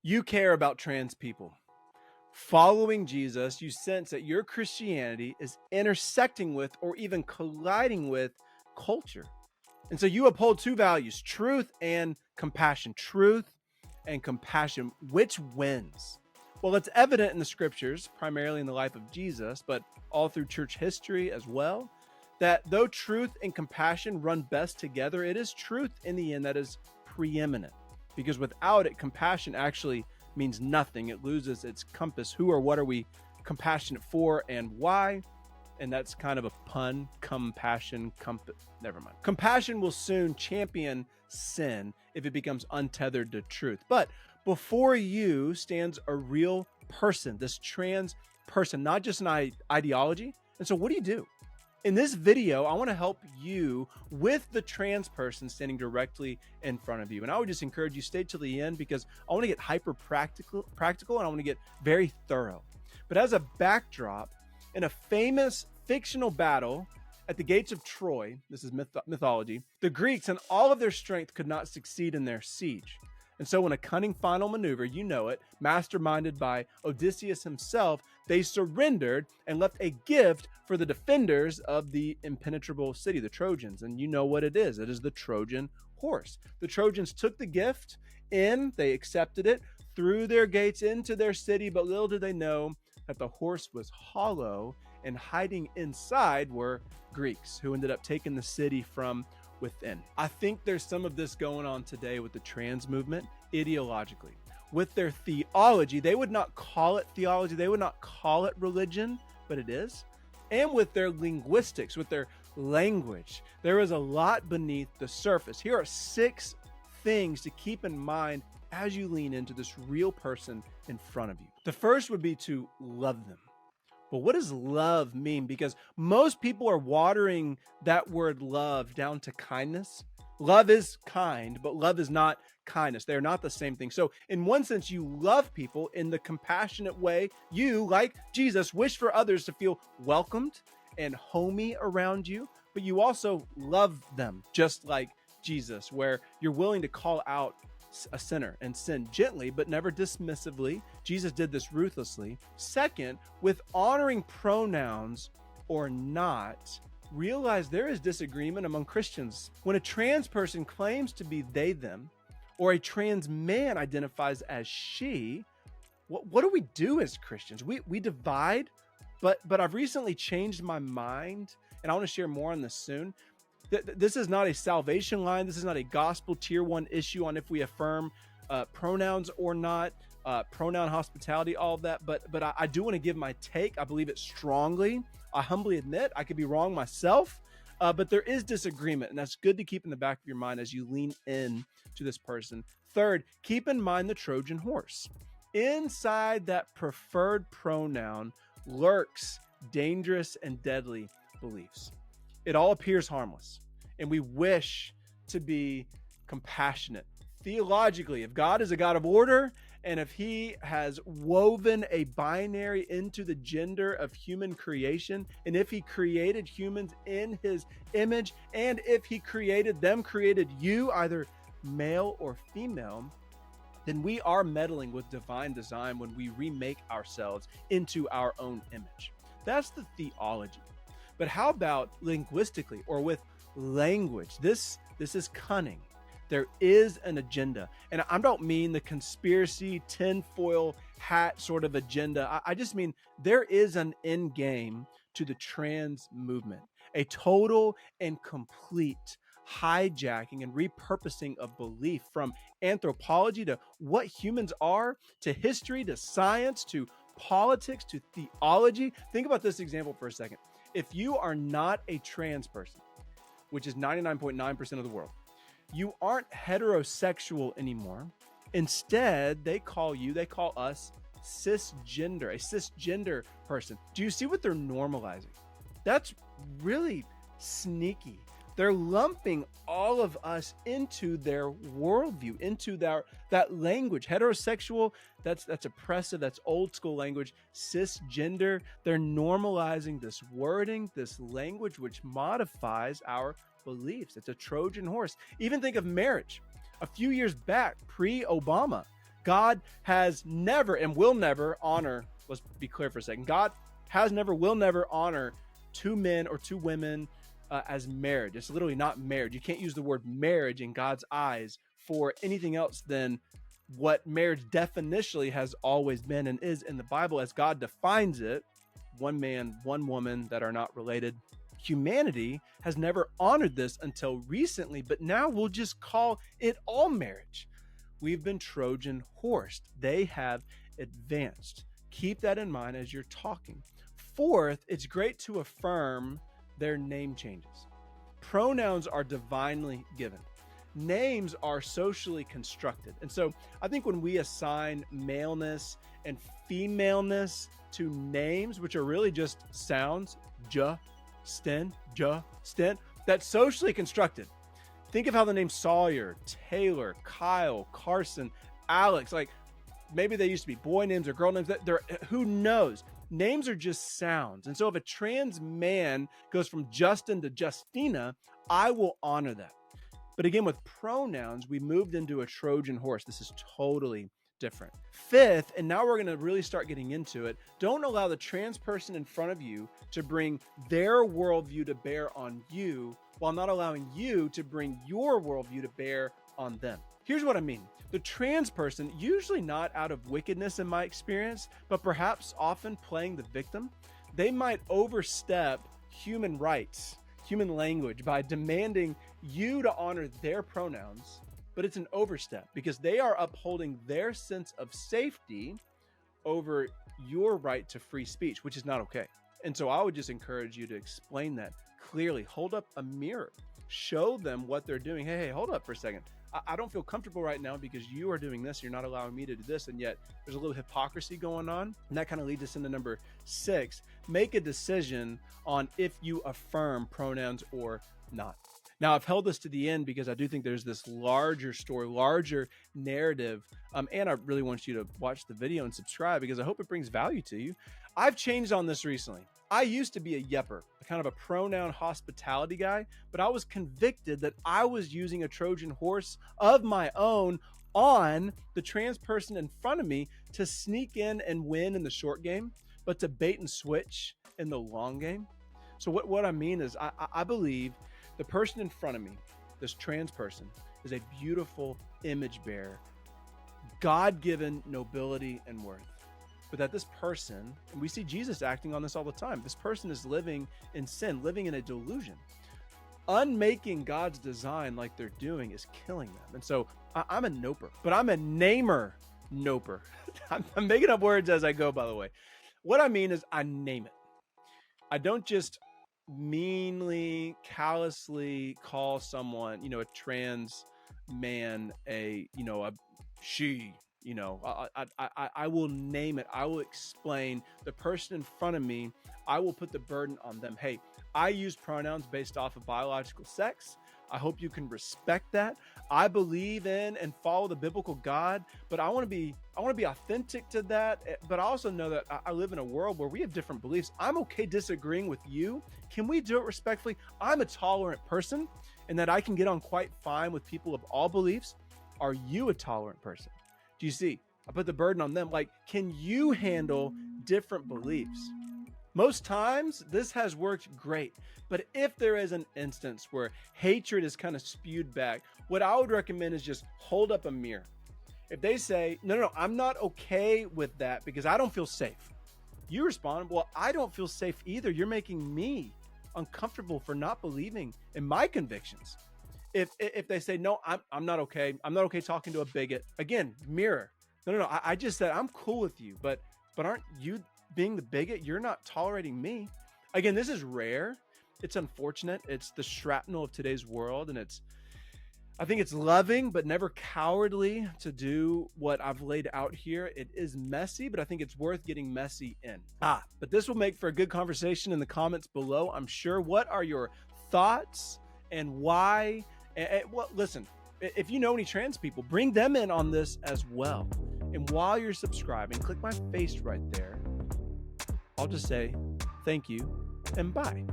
You care about trans people. Following Jesus, you sense that your Christianity is intersecting with or even colliding with culture. And so you uphold two values, truth and compassion. Truth and compassion. Which wins? Well, it's evident in the scriptures, primarily in the life of Jesus, but all through church history as well, that though truth and compassion run best together, it is truth in the end that is preeminent. Because without it, compassion actually means nothing. It loses its compass. Who or what are we compassionate for and why? And that's kind of a pun. Compassion, never mind. Compassion will soon champion sin if it becomes untethered to truth. But before you stands a real person, this trans person, not just an ideology. And so what do? In this video, I want to help you with the trans person standing directly in front of you. And I would just encourage you stay till the end because I want to get hyper practical and I want to get very thorough. But as a backdrop, in a famous fictional battle at the gates of Troy, this is mythology, the Greeks in all of their strength could not succeed in their siege. And so in a cunning final maneuver, you know it, masterminded by Odysseus himself, they surrendered and left a gift for the defenders of the impenetrable city, the Trojans. And you know what it is. It is the Trojan Horse. The Trojans took the gift in, they accepted it, threw their gates into their city, but little did they know that the horse was hollow, and hiding inside were Greeks who ended up taking the city from within. I think there's some of this going on today with the trans movement ideologically. With their theology, they would not call it theology, they would not call it religion, but it is. And with their linguistics, with their language, there is a lot beneath the surface. Here are 6 things to keep in mind as you lean into this real person in front of you. The first would be to love them. But what does love mean? Because most people are watering that word love down to kindness. Love is kind, but love is not kindness. They are not the same thing. So in one sense, you love people in the compassionate way. You, like Jesus, wish for others to feel welcomed and homey around you, but you also love them just like Jesus, where you're willing to call out a sinner and sin gently, but never dismissively. Jesus did this ruthlessly. Second, with honoring pronouns or not, realize there is disagreement among Christians. When a trans person claims to be they, them, or a trans man identifies as she, what do we do as Christians? We divide, but I've recently changed my mind, and I want to share more on this soon. This is not a salvation line. This is not a gospel tier 1 issue on if we affirm pronouns or not, pronoun hospitality, all of that. But I do want to give my take. I believe it strongly. I humbly admit I could be wrong myself, but there is disagreement, and that's good to keep in the back of your mind as you lean in to this person. Third, keep in mind the Trojan horse. Inside that preferred pronoun lurks dangerous and deadly beliefs. It all appears harmless, and we wish to be compassionate. Theologically, if God is a God of order, and if he has woven a binary into the gender of human creation, and if he created humans in his image, and if he created you, either male or female, then we are meddling with divine design when we remake ourselves into our own image. That's the theology. But how about linguistically or with language? This is cunning. There is an agenda. And I don't mean the conspiracy tinfoil hat sort of agenda. I just mean there is an end game to the trans movement, a total and complete hijacking and repurposing of belief, from anthropology to what humans are, to history, to science, to politics, to theology. Think about this example for a second. If you are not a trans person, which is 99.9% of the world, you aren't heterosexual anymore. Instead, they call us cisgender, a cisgender person. Do you see what they're normalizing? That's really sneaky. They're lumping all of us into their worldview, into that language. Heterosexual, that's oppressive, that's old school language. Cisgender, they're normalizing this wording, this language, which modifies our beliefs. It's a Trojan horse. Even think of marriage. A few years back, pre-Obama, God has never and will never honor, let's be clear for a second. God has never, will never honor two men or two women as marriage. It's literally not marriage. You can't use the word marriage in God's eyes for anything else than what marriage definitionally has always been and is in the Bible as God defines it. One man, one woman that are not related. Humanity has never honored this until recently, but now we'll just call it all marriage. We've been Trojan horsed. They have advanced. Keep that in mind as you're talking. Fourth, it's great to affirm their name changes. Pronouns are divinely given. Names are socially constructed. And so I think when we assign maleness and femaleness to names, which are really just sounds, Justin, that's socially constructed. Think of how the names Sawyer, Taylor, Kyle, Carson, Alex, like maybe they used to be boy names or girl names. They're, who knows? Names are just sounds. And so if a trans man goes from Justin to Justina, I will honor that. But again, with pronouns, we moved into a Trojan horse. This is totally different. Fifth, and now we're going to really start getting into it, don't allow the trans person in front of you to bring their worldview to bear on you while not allowing you to bring your worldview to bear on them. Here's what I mean. The trans person, usually not out of wickedness in my experience, but perhaps often playing the victim, they might overstep human rights, human language by demanding you to honor their pronouns, but it's an overstep because they are upholding their sense of safety over your right to free speech, which is not okay. And so I would just encourage you to explain that clearly. Hold up a mirror, show them what they're doing. Hey, hold up for a second. I don't feel comfortable right now because you are doing this. You're not allowing me to do this. And yet there's a little hypocrisy going on. And that kind of leads us into number 6. Make a decision on if you affirm pronouns or not. Now, I've held this to the end because I do think there's this larger story, larger narrative. And I really want you to watch the video and subscribe because I hope it brings value to you. I've changed on this recently. I used to be a yepper, kind of a pronoun hospitality guy, but I was convicted that I was using a Trojan horse of my own on the trans person in front of me to sneak in and win in the short game, but to bait and switch in the long game. So what I mean is I believe the person in front of me, this trans person, is a beautiful image bearer, God-given nobility and worth. But that this person, and we see Jesus acting on this all the time, this person is living in sin, living in a delusion. Unmaking God's design like they're doing is killing them. And so I'm a noper, but I'm a namer noper. I'm making up words as I go, by the way. What I mean is I name it. I don't just meanly, callously call someone, a trans man, a she. I will name it. I will explain the person in front of me. I will put the burden on them. Hey, I use pronouns based off of biological sex. I hope you can respect that. I believe in and follow the biblical God, but I want to be authentic to that. But I also know that I live in a world where we have different beliefs. I'm okay disagreeing with you. Can we do it respectfully? I'm a tolerant person and that I can get on quite fine with people of all beliefs. Are you a tolerant person? Do you see? I put the burden on them. Like, can you handle different beliefs? Most times this has worked great, but if there is an instance where hatred is kind of spewed back, what I would recommend is just hold up a mirror. If they say, no, I'm not okay with that because I don't feel safe. You respond, well, I don't feel safe either. You're making me uncomfortable for not believing in my convictions. If they say, no, I'm not okay. I'm not okay talking to a bigot. Again, mirror. No. I just said, I'm cool with you, but aren't you being the bigot? You're not tolerating me. Again, this is rare. It's unfortunate. It's the shrapnel of today's world. And I think it's loving, but never cowardly to do what I've laid out here. It is messy, but I think it's worth getting messy in. But this will make for a good conversation in the comments below, I'm sure. What are your thoughts and why? Well, listen, if you know any trans people, bring them in on this as well. And while you're subscribing, click my face right there. I'll just say thank you and bye.